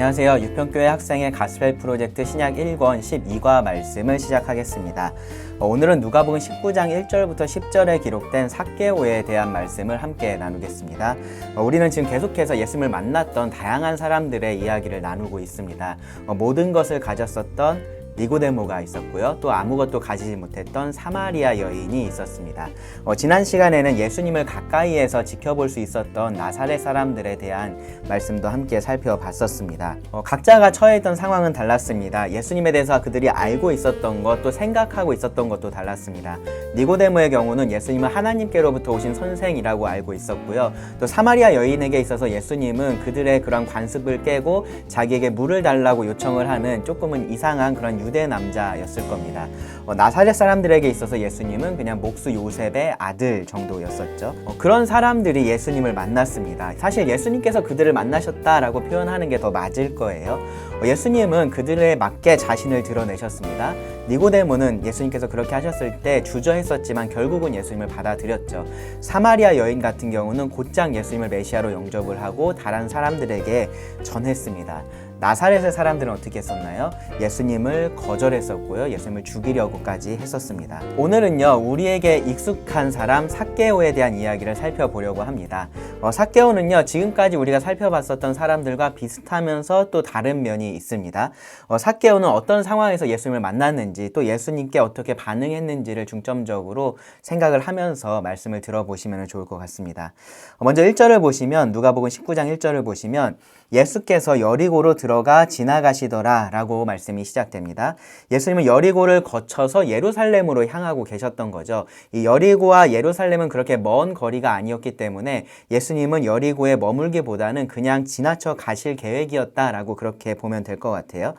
안녕하세요. 유평교회 학생의 가스펠 프로젝트 신약 1권 12과 말씀을 시작하겠습니다. 오늘은 누가복음 19장 1절부터 10절에 기록된 삭개오에 대한 말씀을 함께 나누겠습니다. 우리는 지금 계속해서 예수님을 만났던 다양한 사람들의 이야기를 나누고 있습니다. 모든 것을 가졌었던 니고데모가 있었고요. 또 아무것도 가지지 못했던 사마리아 여인이 있었습니다. 지난 시간에는 예수님을 가까이에서 지켜볼 수 있었던 나사렛 사람들에 대한 말씀도 함께 살펴봤었습니다. 각자가 처해 있던 상황은 달랐습니다. 예수님에 대해서 그들이 알고 있었던 것, 또 생각하고 있었던 것도 달랐습니다. 니고데모의 경우는 예수님은 하나님께로부터 오신 선생이라고 알고 있었고요. 또 사마리아 여인에게 있어서 예수님은 그들의 그런 관습을 깨고 자기에게 물을 달라고 요청을 하는 조금은 이상한 그런 유대 남자였을 겁니다. 나사렛 사람들에게 있어서 예수님은 그냥 목수 요셉의 아들 정도였었죠. 그런 사람들이 예수님을 만났습니다. 사실 예수님께서 그들을 만나셨다라고 표현하는 게 더 맞을 거예요. 예수님은 그들에 맞게 자신을 드러내셨습니다. 니고데모는 예수님께서 그렇게 하셨을 때 주저했었지만 결국은 예수님을 받아들였죠. 사마리아 여인 같은 경우는 곧장 예수님을 메시아로 영접을 하고 다른 사람들에게 전했습니다. 나사렛의 사람들은 어떻게 했었나요? 예수님을 거절했었고요. 예수님을 죽이려고까지 했었습니다. 오늘은요, 우리에게 익숙한 사람 삭개오에 대한 이야기를 살펴보려고 합니다. 삭개오는요, 지금까지 우리가 살펴봤었던 사람들과 비슷하면서 또 다른 면이 있습니다. 삭개오는 어떤 상황에서 예수님을 만났는지 또 예수님께 어떻게 반응했는지를 중점적으로 생각을 하면서 말씀을 들어보시면 좋을 것 같습니다. 먼저 1절을 보시면, 누가복음 19장 1절을 보시면 예수께서 여리고로 들어가 지나가시더라 라고 말씀이 시작됩니다. 예수님은 여리고를 거쳐서 예루살렘으로 향하고 계셨던 거죠. 이 여리고와 예루살렘은 그렇게 먼 거리가 아니었기 때문에 예수님은 여리고에 머물기보다는 그냥 지나쳐 가실 계획이었다라고 그렇게 보면 될 것 같아요.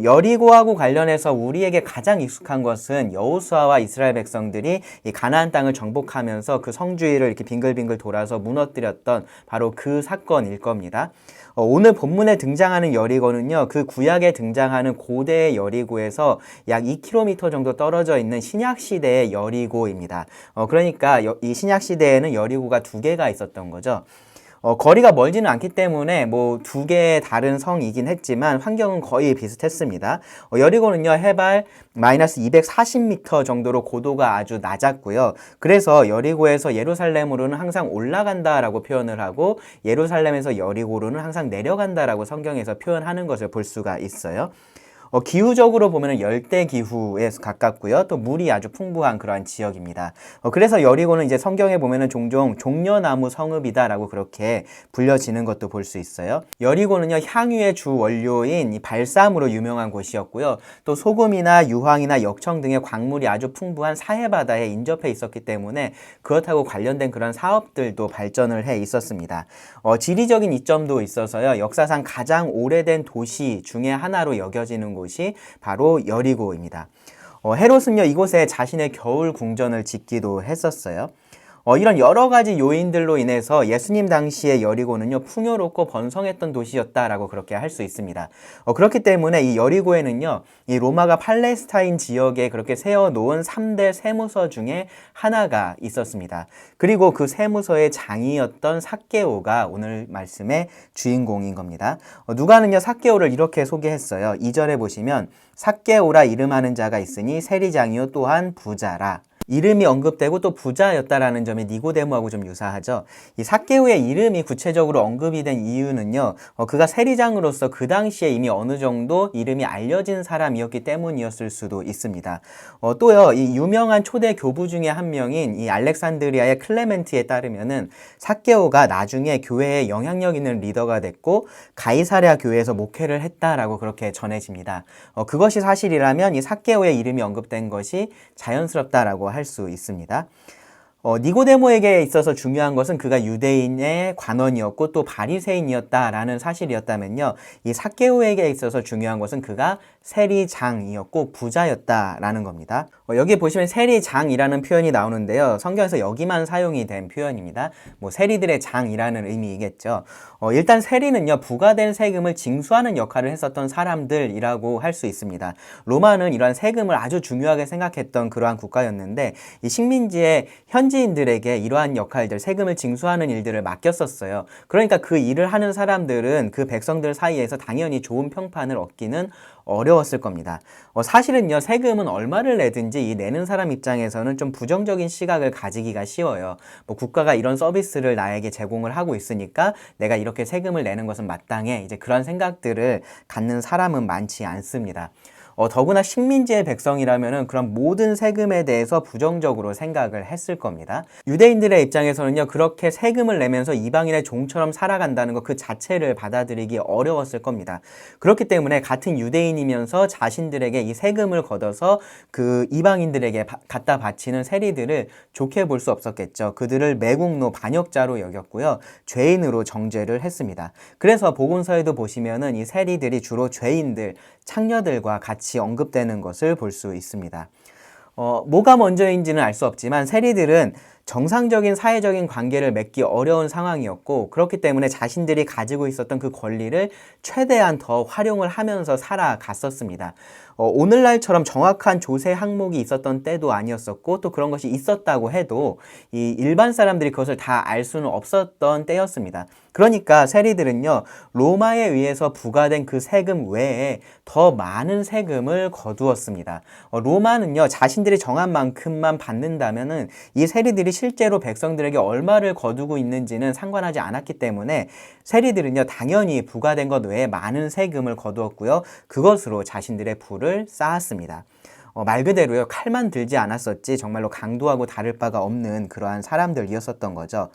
여리고하고 관련해서 우리에게 가장 익숙한 것은 여호수아와 이스라엘 백성들이 이 가나안 땅을 정복하면서 그 성주위를 이렇게 빙글빙글 돌아서 무너뜨렸던 바로 그 사건일 겁니다. 오늘 본문에 등장하는 여리고는요, 그 구약에 등장하는 고대의 여리고에서 약 2km 정도 떨어져 있는 신약시대의 여리고입니다. 그러니까 이 신약시대에는 여리고가 두 개가 있었던 거죠. 거리가 멀지는 않기 때문에 두 개의 다른 성이긴 했지만 환경은 거의 비슷했습니다. 여리고는요, 해발 마이너스 240m 정도로 고도가 아주 낮았고요. 그래서 여리고에서 예루살렘으로는 항상 올라간다라고 표현을 하고 예루살렘에서 여리고로는 항상 내려간다라고 성경에서 표현하는 것을 볼 수가 있어요. 기후적으로 보면 열대 기후에 가깝고요. 또 물이 아주 풍부한 그러한 지역입니다. 그래서 여리고는 이제 성경에 보면은 종종 종려나무 성읍이다라고 그렇게 불려지는 것도 볼 수 있어요. 여리고는요, 향유의 주 원료인 이 발삼으로 유명한 곳이었고요. 또 소금이나 유황이나 역청 등의 광물이 아주 풍부한 사해바다에 인접해 있었기 때문에 그것하고 관련된 그런 사업들도 발전을 해 있었습니다. 지리적인 이점도 있어서요, 역사상 가장 오래된 도시 중에 하나로 여겨지는 곳이 바로 여리고입니다. 헤롯은요, 이곳에 자신의 겨울 궁전을 짓기도 했었어요. 이런 여러 가지 요인들로 인해서 예수님 당시의 여리고는요, 풍요롭고 번성했던 도시였다라고 그렇게 할 수 있습니다. 그렇기 때문에 이 여리고에는요, 이 로마가 팔레스타인 지역에 그렇게 세워놓은 3대 세무서 중에 하나가 있었습니다. 그리고 그 세무서의 장이었던 삭개오가 오늘 말씀의 주인공인 겁니다. 누가는요, 삭개오를 이렇게 소개했어요. 2절에 보시면 삭개오라 이름하는 자가 있으니 세리장이요 또한 부자라. 이름이 언급되고 또 부자였다라는 점이 니고데모하고 좀 유사하죠. 이 삭개오의 이름이 구체적으로 언급이 된 이유는요, 그가 세리장으로서 그 당시에 이미 어느 정도 이름이 알려진 사람이었기 때문이었을 수도 있습니다. 또요, 이 유명한 초대 교부 중에 한 명인 이 알렉산드리아의 클레멘트에 따르면은 삭개오가 나중에 교회에 영향력 있는 리더가 됐고 가이사랴 교회에서 목회를 했다라고 그렇게 전해집니다. 그것이 사실이라면 이 삭개오의 이름이 언급된 것이 자연스럽다라고 할 수 있습니다. 니고데모에게 있어서 중요한 것은 그가 유대인의 관원이었고 또 바리새인이었다라는 사실이었다면요, 이 삭개오에게 있어서 중요한 것은 그가 세리장이었고 부자였다라는 겁니다. 여기 보시면 세리장이라는 표현이 나오는데요. 성경에서 여기만 사용이 된 표현입니다. 뭐 세리들의 장이라는 의미이겠죠. 일단 세리는요, 부과된 세금을 징수하는 역할을 했었던 사람들이라고 할 수 있습니다. 로마는 이러한 세금을 아주 중요하게 생각했던 그러한 국가였는데, 이 식민지의 현지인들에게 이러한 역할들, 세금을 징수하는 일들을 맡겼었어요. 그러니까 그 일을 하는 사람들은 그 백성들 사이에서 당연히 좋은 평판을 얻기는 어려웠을 겁니다. 사실은요, 세금은 얼마를 내든지 이 내는 사람 입장에서는 좀 부정적인 시각을 가지기가 쉬워요. 뭐 국가가 이런 서비스를 나에게 제공을 하고 있으니까 내가 이렇게 세금을 내는 것은 마땅해. 이제 그런 생각들을 갖는 사람은 많지 않습니다. 더구나 식민지의 백성이라면은 그런 모든 세금에 대해서 부정적으로 생각을 했을 겁니다. 유대인들의 입장에서는요, 그렇게 세금을 내면서 이방인의 종처럼 살아간다는 것 그 자체를 받아들이기 어려웠을 겁니다. 그렇기 때문에 같은 유대인이면서 자신들에게 이 세금을 걷어서 그 이방인들에게 갖다 바치는 세리들을 좋게 볼 수 없었겠죠. 그들을 매국노 반역자로 여겼고요, 죄인으로 정죄를 했습니다. 그래서 복음서에도 보시면은 이 세리들이 주로 죄인들, 창녀들과 같이 언급되는 것을 볼 수 있습니다. 뭐가 먼저인지는 알 수 없지만 세리들은 정상적인 사회적인 관계를 맺기 어려운 상황이었고, 그렇기 때문에 자신들이 가지고 있었던 그 권리를 최대한 더 활용을 하면서 살아갔었습니다. 오늘날처럼 정확한 조세 항목이 있었던 때도 아니었었고, 또 그런 것이 있었다고 해도 이 일반 사람들이 그것을 다 알 수는 없었던 때였습니다. 그러니까 세리들은요, 로마에 의해서 부과된 그 세금 외에 더 많은 세금을 거두었습니다. 로마는요, 자신들이 정한 만큼만 받는다면은 이 세리들이 실제로 백성들에게 얼마를 거두고 있는지는 상관하지 않았기 때문에 세리들은요, 당연히 부과된 것 외에 많은 세금을 거두었고요, 그것으로 자신들의 부를 쌓았습니다. 말 그대로요, 칼만 들지 않았었지 정말로 강도하고 다를 바가 없는 그러한 사람들이었었던 거죠.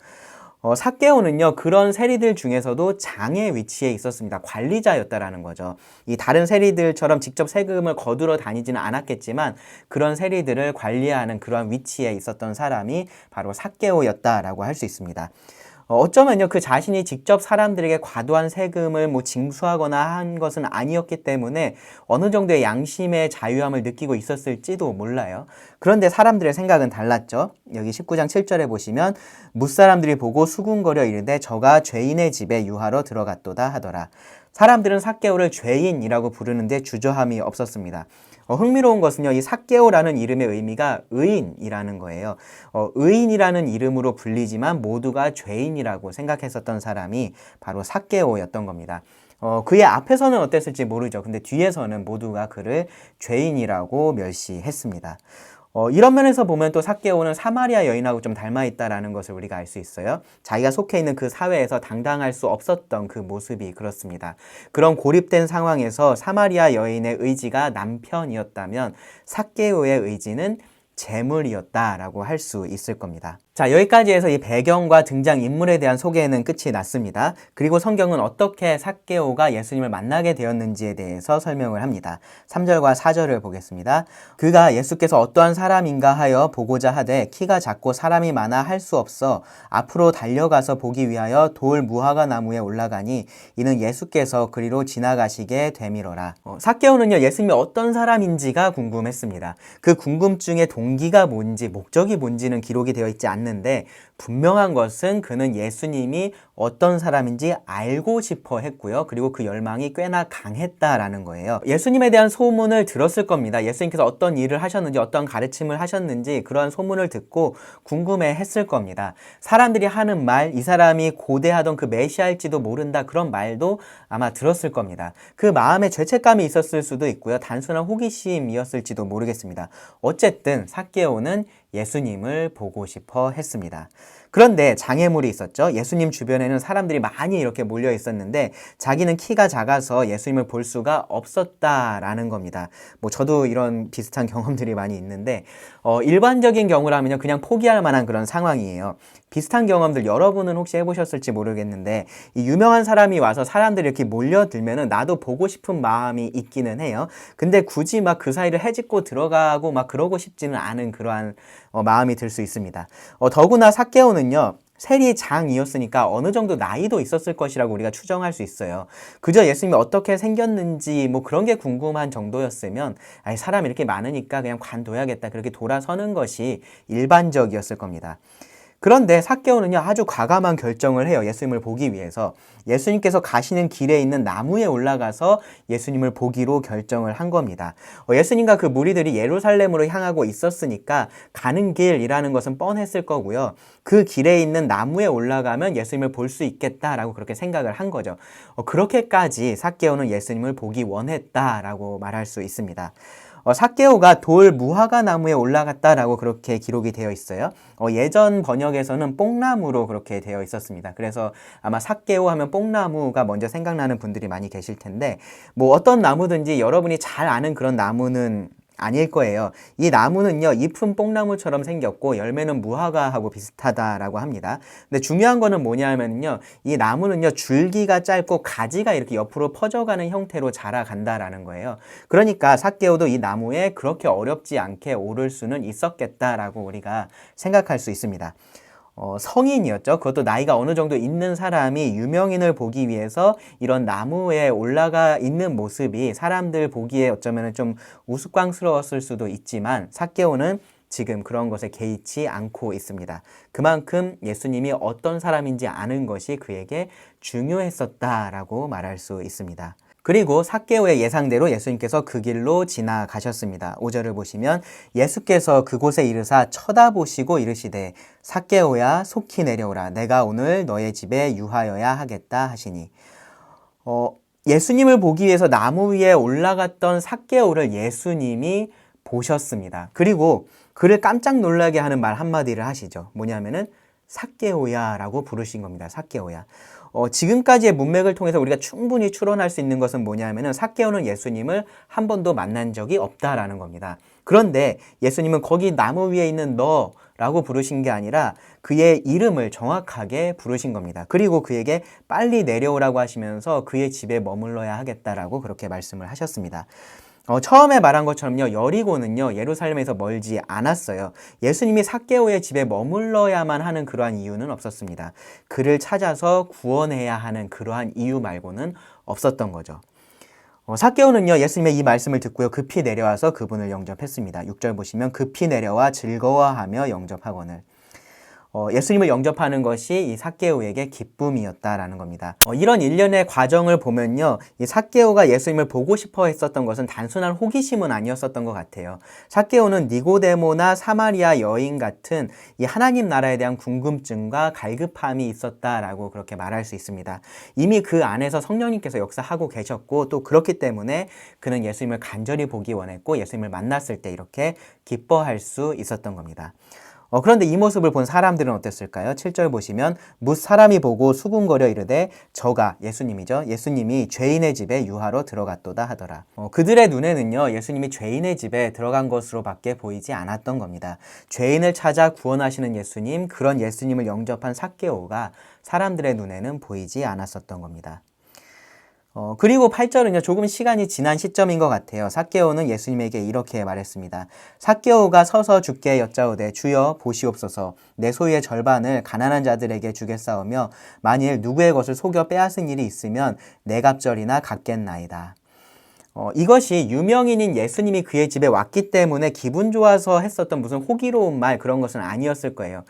삭개오는요, 그런 세리들 중에서도 장의 위치에 있었습니다. 관리자였다라는 거죠. 이 다른 세리들처럼 직접 세금을 거두러 다니지는 않았겠지만 그런 세리들을 관리하는 그런 위치에 있었던 사람이 바로 삭개오였다라고 할 수 있습니다. 어쩌면요, 그 자신이 직접 사람들에게 과도한 세금을 징수하거나 한 것은 아니었기 때문에 어느 정도의 양심의 자유함을 느끼고 있었을지도 몰라요. 그런데 사람들의 생각은 달랐죠. 여기 19장 7절에 보시면 뭇사람들이 보고 수군거려 이르되 저가 죄인의 집에 유하러 들어갔도다 하더라. 사람들은 삭개오를 죄인이라고 부르는데 주저함이 없었습니다. 흥미로운 것은요, 이 삭개오라는 이름의 의미가 의인이라는 거예요. 의인이라는 이름으로 불리지만 모두가 죄인이라고 생각했었던 사람이 바로 삭개오였던 겁니다. 그의 앞에서는 어땠을지 모르죠. 근데 뒤에서는 모두가 그를 죄인이라고 멸시했습니다. 이런 면에서 보면 또 삭개오는 사마리아 여인하고 좀 닮아있다라는 것을 우리가 알 수 있어요. 자기가 속해 있는 그 사회에서 당당할 수 없었던 그 모습이 그렇습니다. 그런 고립된 상황에서 사마리아 여인의 의지가 남편이었다면 삭개오의 의지는 재물이었다라고 할 수 있을 겁니다. 자, 여기까지 해서 이 배경과 등장인물에 대한 소개는 끝이 났습니다. 그리고 성경은 어떻게 삭개오가 예수님을 만나게 되었는지에 대해서 설명을 합니다. 3절과 4절을 보겠습니다. 그가 예수께서 어떠한 사람인가 하여 보고자 하되 키가 작고 사람이 많아 할 수 없어 앞으로 달려가서 보기 위하여 돌 무화과 나무에 올라가니 이는 예수께서 그리로 지나가시게 되밀어라. 삭개오는요, 예수님이 어떤 사람인지가 궁금했습니다. 그 궁금증의 동기가 뭔지, 목적이 뭔지는 기록이 되어 있지 않는데 분명한 것은 그는 예수님이 어떤 사람인지 알고 싶어 했고요. 그리고 그 열망이 꽤나 강했다라는 거예요. 예수님에 대한 소문을 들었을 겁니다. 예수님께서 어떤 일을 하셨는지, 어떤 가르침을 하셨는지 그러한 소문을 듣고 궁금해 했을 겁니다. 사람들이 하는 말, 이 사람이 고대하던 그 메시아일지도 모른다, 그런 말도 아마 들었을 겁니다. 그 마음에 죄책감이 있었을 수도 있고요. 단순한 호기심이었을지도 모르겠습니다. 어쨌든 삭개오는 예수님을 보고 싶어 했습니다. 그런데 장애물이 있었죠. 예수님 주변에는 사람들이 많이 이렇게 몰려 있었는데 자기는 키가 작아서 예수님을 볼 수가 없었다라는 겁니다. 뭐 저도 이런 비슷한 경험들이 많이 있는데 일반적인 경우라면요, 그냥 포기할 만한 그런 상황이에요. 비슷한 경험들 여러분은 혹시 해보셨을지 모르겠는데 이 유명한 사람이 와서 사람들이 이렇게 몰려들면은 나도 보고 싶은 마음이 있기는 해요. 근데 굳이 막 그 사이를 헤집고 들어가고 막 그러고 싶지는 않은 그러한 마음이 들 수 있습니다. 더구나 삭개오는요, 세리장이었으니까 어느 정도 나이도 있었을 것이라고 우리가 추정할 수 있어요. 그저 예수님이 어떻게 생겼는지 뭐 그런 게 궁금한 정도였으면 아니, 사람이 이렇게 많으니까 그냥 관둬야겠다 그렇게 돌아서는 것이 일반적이었을 겁니다. 그런데 삭개오는요 아주 과감한 결정을 해요. 예수님을 보기 위해서. 예수님께서 가시는 길에 있는 나무에 올라가서 예수님을 보기로 결정을 한 겁니다. 예수님과 그 무리들이 예루살렘으로 향하고 있었으니까 가는 길이라는 것은 뻔했을 거고요. 그 길에 있는 나무에 올라가면 예수님을 볼 수 있겠다라고 그렇게 생각을 한 거죠. 그렇게까지 삭개오는 예수님을 보기 원했다라고 말할 수 있습니다. 삭개오가 돌 무화과 나무에 올라갔다라고 그렇게 기록이 되어 있어요. 예전 번역에서는 뽕나무로 그렇게 되어 있었습니다. 그래서 아마 삭개오 하면 뽕나무가 먼저 생각나는 분들이 많이 계실 텐데 뭐 어떤 나무든지 여러분이 잘 아는 그런 나무는 아닐 거예요. 이 나무는요, 잎은 뽕나무처럼 생겼고 열매는 무화과하고 비슷하다라고 합니다. 근데 중요한 거는 뭐냐면요, 이 나무는요, 줄기가 짧고 가지가 이렇게 옆으로 퍼져가는 형태로 자라간다라는 거예요. 그러니까 삭개오도 이 나무에 그렇게 어렵지 않게 오를 수는 있었겠다라고 우리가 생각할 수 있습니다. 성인이었죠. 그것도 나이가 어느 정도 있는 사람이 유명인을 보기 위해서 이런 나무에 올라가 있는 모습이 사람들 보기에 어쩌면 좀 우스꽝스러웠을 수도 있지만 삭개오는 지금 그런 것에 개의치 않고 있습니다. 그만큼 예수님이 어떤 사람인지 아는 것이 그에게 중요했었다라고 말할 수 있습니다. 그리고 삭개오의 예상대로 예수님께서 그 길로 지나가셨습니다. 5절을 보시면 예수께서 그곳에 이르사 쳐다보시고 이르시되 삭개오야 속히 내려오라 내가 오늘 너의 집에 유하여야 하겠다 하시니 예수님을 보기 위해서 나무 위에 올라갔던 삭개오를 예수님이 보셨습니다. 그리고 그를 깜짝 놀라게 하는 말 한마디를 하시죠. 뭐냐면은 삭개오야 라고 부르신 겁니다. 삭개오야. 지금까지의 문맥을 통해서 우리가 충분히 추론할 수 있는 것은 뭐냐면은 삭개오는 예수님을 한 번도 만난 적이 없다라는 겁니다. 그런데 예수님은 거기 나무 위에 있는 너라고 부르신 게 아니라 그의 이름을 정확하게 부르신 겁니다. 그리고 그에게 빨리 내려오라고 하시면서 그의 집에 머물러야 하겠다라고 그렇게 말씀을 하셨습니다. 처음에 말한 것처럼요, 여리고는요, 예루살렘에서 멀지 않았어요. 예수님이 삭개오의 집에 머물러야만 하는 그러한 이유는 없었습니다. 그를 찾아서 구원해야 하는 그러한 이유 말고는 없었던 거죠. 삭개오는요, 예수님의 이 말씀을 듣고요, 급히 내려와서 그분을 영접했습니다. 6절 보시면 급히 내려와 즐거워하며 영접하거늘. 예수님을 영접하는 것이 이 삭개오에게 기쁨이었다라는 겁니다. 이런 일련의 과정을 보면요, 이 삭개오가 예수님을 보고 싶어 했었던 것은 단순한 호기심은 아니었었던 것 같아요. 삭개오는 니고데모나 사마리아 여인 같은 이 하나님 나라에 대한 궁금증과 갈급함이 있었다라고 그렇게 말할 수 있습니다. 이미 그 안에서 성령님께서 역사하고 계셨고 또 그렇기 때문에 그는 예수님을 간절히 보기 원했고 예수님을 만났을 때 이렇게 기뻐할 수 있었던 겁니다. 그런데 이 모습을 본 사람들은 어땠을까요? 7절 보시면 뭇 사람이 보고 수군거려 이르되 저가 예수님이죠. 예수님이 죄인의 집에 유하러 들어갔도다 하더라. 그들의 눈에는요, 예수님이 죄인의 집에 들어간 것으로밖에 보이지 않았던 겁니다. 죄인을 찾아 구원하시는 예수님, 그런 예수님을 영접한 삭개오가 사람들의 눈에는 보이지 않았었던 겁니다. 그리고 8절은요, 조금 시간이 지난 시점인 것 같아요. 삭개오는 예수님에게 이렇게 말했습니다. 삭개오가 서서 주께 여짜오되 주여 보시옵소서 내 소유의 절반을 가난한 자들에게 주겠사오며 만일 누구의 것을 속여 빼앗은 일이 있으면 내 갑절이나 갚겠나이다. 이것이 유명인인 예수님이 그의 집에 왔기 때문에 기분 좋아서 했었던 무슨 호기로운 말 그런 것은 아니었을 거예요.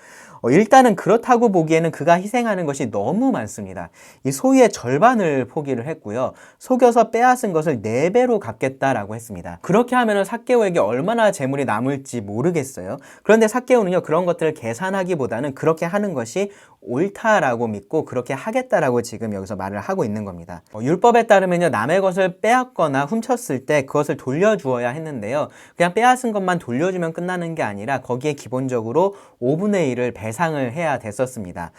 일단은 그렇다고 보기에는 그가 희생하는 것이 너무 많습니다. 이 소유의 절반을 포기를 했고요. 속여서 빼앗은 것을 4배로 갚겠다라고 했습니다. 그렇게 하면 삭개오에게 얼마나 재물이 남을지 모르겠어요. 그런데 삭개오는요, 그런 것들을 계산하기보다는 그렇게 하는 것이 옳다라고 믿고 그렇게 하겠다라고 지금 여기서 말을 하고 있는 겁니다. 율법에 따르면요, 남의 것을 빼앗거나 훔쳤을 때 그것을 돌려주어야 했는데요. 그냥 빼앗은 것만 돌려주면 끝나는 게 아니라 거기에 기본적으로 5분의 1을 배상을 해야 됐었습니다.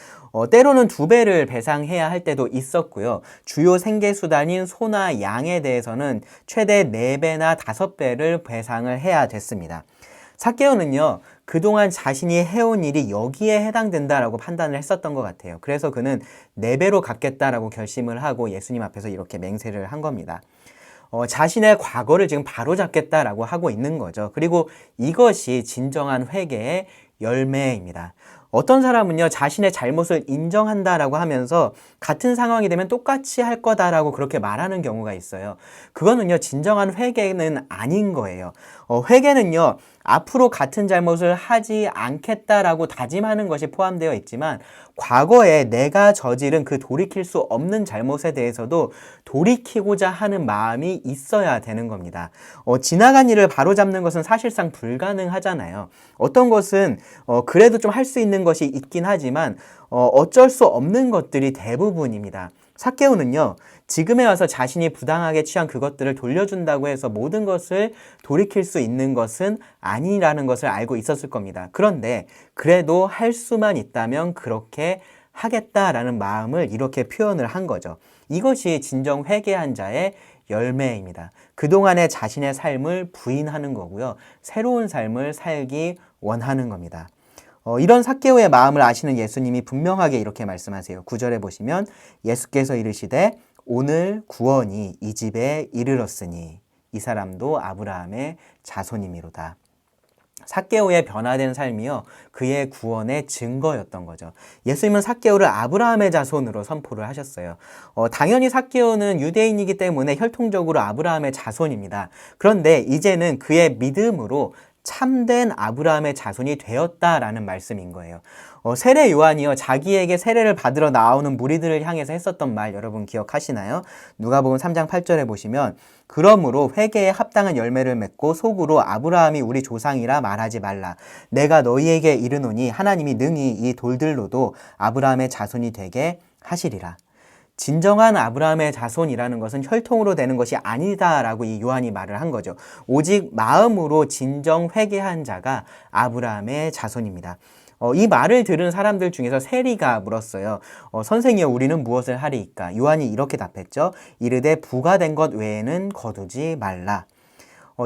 때로는 2배를 배상해야 할 때도 있었고요. 주요 생계수단인 소나 양에 대해서는 최대 4배나 5배를 배상을 해야 됐습니다. 삭개오는요, 그동안 자신이 해온 일이 여기에 해당된다라고 판단을 했었던 것 같아요. 그래서 그는 4배로 갚겠다라고 결심을 하고 예수님 앞에서 이렇게 맹세를 한 겁니다. 자신의 과거를 지금 바로잡겠다라고 하고 있는 거죠. 그리고 이것이 진정한 회개의 열매입니다. 어떤 사람은요, 자신의 잘못을 인정한다라고 하면서 같은 상황이 되면 똑같이 할 거다라고 그렇게 말하는 경우가 있어요. 그거는요, 진정한 회개는 아닌 거예요. 회개는요, 앞으로 같은 잘못을 하지 않겠다라고 다짐하는 것이 포함되어 있지만, 과거에 내가 저지른 그 돌이킬 수 없는 잘못에 대해서도 돌이키고자 하는 마음이 있어야 되는 겁니다. 지나간 일을 바로잡는 것은 사실상 불가능하잖아요. 어떤 것은 그래도 좀 할 수 있는 것이 있긴 하지만 어쩔 수 없는 것들이 대부분입니다. 삭개오는요, 지금에 와서 자신이 부당하게 취한 그것들을 돌려준다고 해서 모든 것을 돌이킬 수 있는 것은 아니라는 것을 알고 있었을 겁니다. 그런데 그래도 할 수만 있다면 그렇게 하겠다라는 마음을 이렇게 표현을 한 거죠. 이것이 진정 회개한 자의 열매입니다. 그동안의 자신의 삶을 부인하는 거고요. 새로운 삶을 살기 원하는 겁니다. 이런 삭개오의 마음을 아시는 예수님이 분명하게 이렇게 말씀하세요. 9절에 보시면 예수께서 이르시되 오늘 구원이 이 집에 이르렀으니 이 사람도 아브라함의 자손이미로다. 삭개오의 변화된 삶이요, 그의 구원의 증거였던 거죠. 예수님은 삭개오를 아브라함의 자손으로 선포를 하셨어요. 당연히 삭개오는 유대인이기 때문에 혈통적으로 아브라함의 자손입니다. 그런데 이제는 그의 믿음으로 참된 아브라함의 자손이 되었다라는 말씀인 거예요. 세례 요한이요, 자기에게 세례를 받으러 나오는 무리들을 향해서 했었던 말 여러분 기억하시나요? 누가복음 3장 8절에 보시면 그러므로 회개에 합당한 열매를 맺고 속으로 아브라함이 우리 조상이라 말하지 말라. 내가 너희에게 이르노니 하나님이 능히 이 돌들로도 아브라함의 자손이 되게 하시리라. 진정한 아브라함의 자손이라는 것은 혈통으로 되는 것이 아니다라고 이 요한이 말을 한 거죠. 오직 마음으로 진정 회개한 자가 아브라함의 자손입니다. 이 말을 들은 사람들 중에서 세리가 물었어요. 선생이여, 우리는 무엇을 하리이까? 요한이 이렇게 답했죠. 이르되 부가 된 것 외에는 거두지 말라.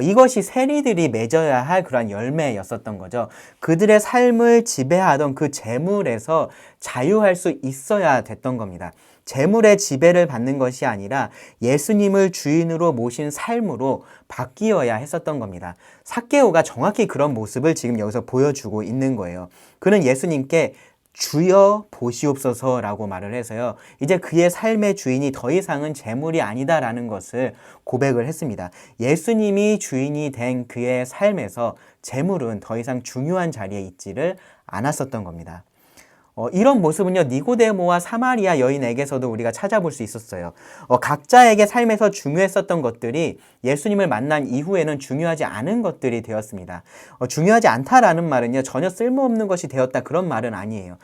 이것이 세리들이 맺어야 할 그러한 열매였었던 거죠. 그들의 삶을 지배하던 그 재물에서 자유할 수 있어야 됐던 겁니다. 재물의 지배를 받는 것이 아니라 예수님을 주인으로 모신 삶으로 바뀌어야 했었던 겁니다. 삭개오가 정확히 그런 모습을 지금 여기서 보여주고 있는 거예요. 그는 예수님께 주여 보시옵소서라고 말을 해서요, 이제 그의 삶의 주인이 더 이상은 재물이 아니다라는 것을 고백을 했습니다. 예수님이 주인이 된 그의 삶에서 재물은 더 이상 중요한 자리에 있지를 않았었던 겁니다. 이런 모습은요, 니고데모와 사마리아 여인에게서도 우리가 찾아볼 수 있었어요. 각자에게 삶에서 중요했었던 것들이 예수님을 만난 이후에는 중요하지 않은 것들이 되었습니다. 중요하지 않다라는 말은요, 전혀 쓸모없는 것이 되었다 그런 말은 아니에요.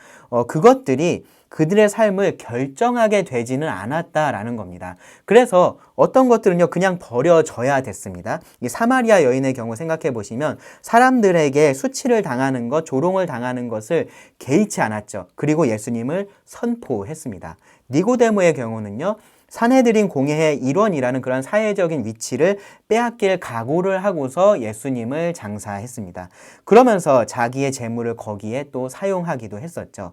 그것들이 그들의 삶을 결정하게 되지는 않았다라는 겁니다. 그래서 어떤 것들은요, 그냥 버려져야 됐습니다. 이 사마리아 여인의 경우 생각해 보시면 사람들에게 수치를 당하는 것, 조롱을 당하는 것을 개의치 않았죠. 그리고 예수님을 선포했습니다. 니고데모의 경우는요, 산헤드린 공회의 일원이라는 그런 사회적인 위치를 빼앗길 각오를 하고서 예수님을 장사했습니다. 그러면서 자기의 재물을 거기에 또 사용하기도 했었죠.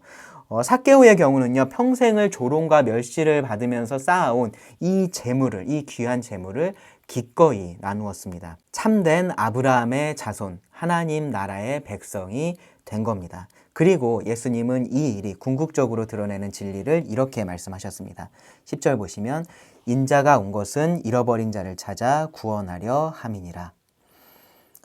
삭개오의 경우는요, 평생을 조롱과 멸시를 받으면서 쌓아온 이 재물을, 이 귀한 재물을 기꺼이 나누었습니다. 참된 아브라함의 자손, 하나님 나라의 백성이 된 겁니다. 그리고 예수님은 이 일이 궁극적으로 드러내는 진리를 이렇게 말씀하셨습니다. 10절 보시면 인자가 온 것은 잃어버린 자를 찾아 구원하려 함이니라.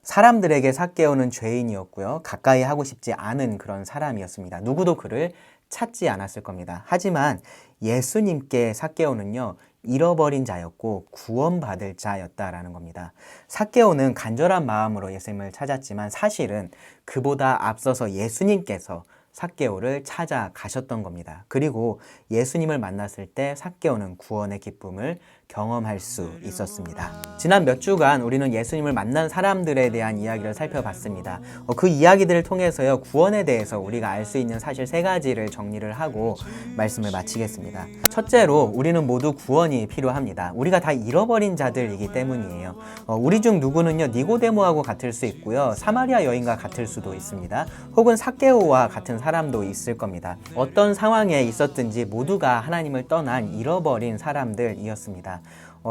사람들에게 삭개오는 죄인이었고요, 가까이 하고 싶지 않은 그런 사람이었습니다. 누구도 그를 찾지 않았을 겁니다. 하지만 예수님께 삭개오는요, 잃어버린 자였고 구원받을 자였다라는 겁니다. 삭개오는 간절한 마음으로 예수님을 찾았지만 사실은 그보다 앞서서 예수님께서 삭개오를 찾아가셨던 겁니다. 그리고 예수님을 만났을 때 삭개오는 구원의 기쁨을 경험할 수 있었습니다. 지난 몇 주간 우리는 예수님을 만난 사람들에 대한 이야기를 살펴봤습니다. 그 이야기들을 통해서요, 구원에 대해서 우리가 알 수 있는 사실 3가지를 정리를 하고 말씀을 마치겠습니다. 첫째로 우리는 모두 구원이 필요합니다. 우리가 다 잃어버린 자들이기 때문이에요. 우리 중 누구는요, 니고데모하고 같을 수 있고요, 사마리아 여인과 같을 수도 있습니다. 혹은 삭개오와 같은 사람도 있을 겁니다. 어떤 상황에 있었든지 모두가 하나님을 떠난 잃어버린 사람들이었습니다.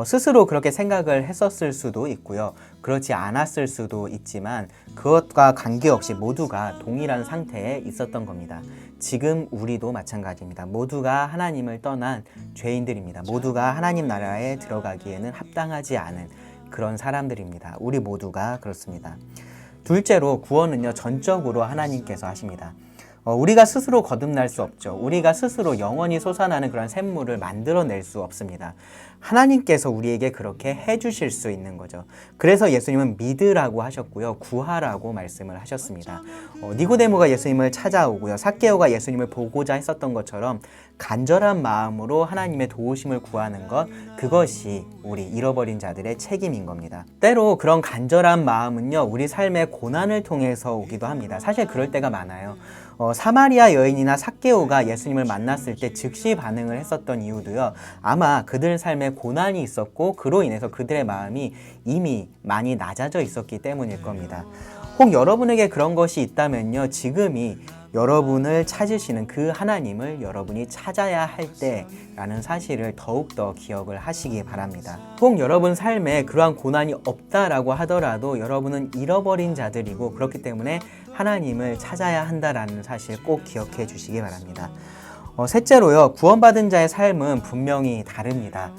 스스로 그렇게 생각을 했었을 수도 있고요. 그렇지 않았을 수도 있지만 그것과 관계없이 모두가 동일한 상태에 있었던 겁니다. 지금 우리도 마찬가지입니다. 모두가 하나님을 떠난 죄인들입니다. 모두가 하나님 나라에 들어가기에는 합당하지 않은 그런 사람들입니다. 우리 모두가 그렇습니다. 둘째로 구원은요, 전적으로 하나님께서 하십니다. 우리가 스스로 거듭날 수 없죠. 우리가 스스로 영원히 솟아나는 그런 샘물을 만들어낼 수 없습니다. 하나님께서 우리에게 그렇게 해주실 수 있는 거죠. 그래서 예수님은 믿으라고 하셨고요. 구하라고 말씀을 하셨습니다. 니고데모가 예수님을 찾아오고요. 삭개오가 예수님을 보고자 했었던 것처럼 간절한 마음으로 하나님의 도우심을 구하는 것, 그것이 우리 잃어버린 자들의 책임인 겁니다. 때로 그런 간절한 마음은요, 우리 삶의 고난을 통해서 오기도 합니다. 사실 그럴 때가 많아요. 사마리아 여인이나 삭개오가 예수님을 만났을 때 즉시 반응을 했었던 이유도요, 아마 그들 삶에 고난이 있었고 그로 인해서 그들의 마음이 이미 많이 낮아져 있었기 때문일 겁니다. 혹 여러분에게 그런 것이 있다면요, 지금이 여러분을 찾으시는 그 하나님을 여러분이 찾아야 할 때라는 사실을 더욱더 기억을 하시기 바랍니다. 혹 여러분 삶에 그러한 고난이 없다라고 하더라도 여러분은 잃어버린 자들이고, 그렇기 때문에 하나님을 찾아야 한다라는 사실 꼭 기억해 주시기 바랍니다. 셋째로요, 구원받은 자의 삶은 분명히 다릅니다.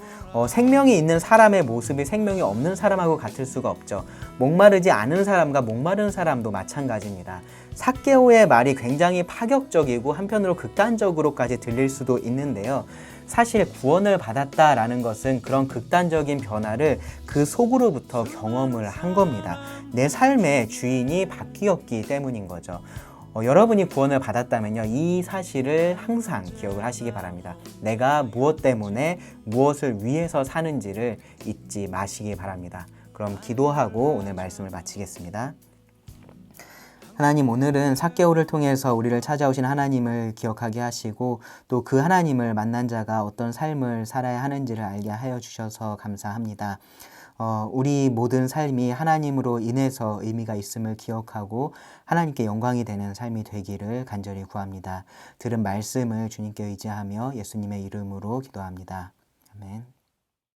생명이 있는 사람의 모습이 생명이 없는 사람하고 같을 수가 없죠. 목마르지 않은 사람과 목마른 사람도 마찬가지입니다. 삭개오의 말이 굉장히 파격적이고 한편으로 극단적으로까지 들릴 수도 있는데요. 사실 구원을 받았다라는 것은 그런 극단적인 변화를 그 속으로부터 경험을 한 겁니다. 내 삶의 주인이 바뀌었기 때문인 거죠. 여러분이 구원을 받았다면요, 이 사실을 항상 기억을 하시기 바랍니다. 내가 무엇 때문에 무엇을 위해서 사는지를 잊지 마시기 바랍니다. 그럼 기도하고 오늘 말씀을 마치겠습니다. 하나님, 오늘은 삭개오를 통해서 우리를 찾아오신 하나님을 기억하게 하시고 또 그 하나님을 만난 자가 어떤 삶을 살아야 하는지를 알게 하여 주셔서 감사합니다. 우리 모든 삶이 하나님으로 인해서 의미가 있음을 기억하고 하나님께 영광이 되는 삶이 되기를 간절히 구합니다. 들은 말씀을 주님께 의지하며 예수님의 이름으로 기도합니다. 아멘.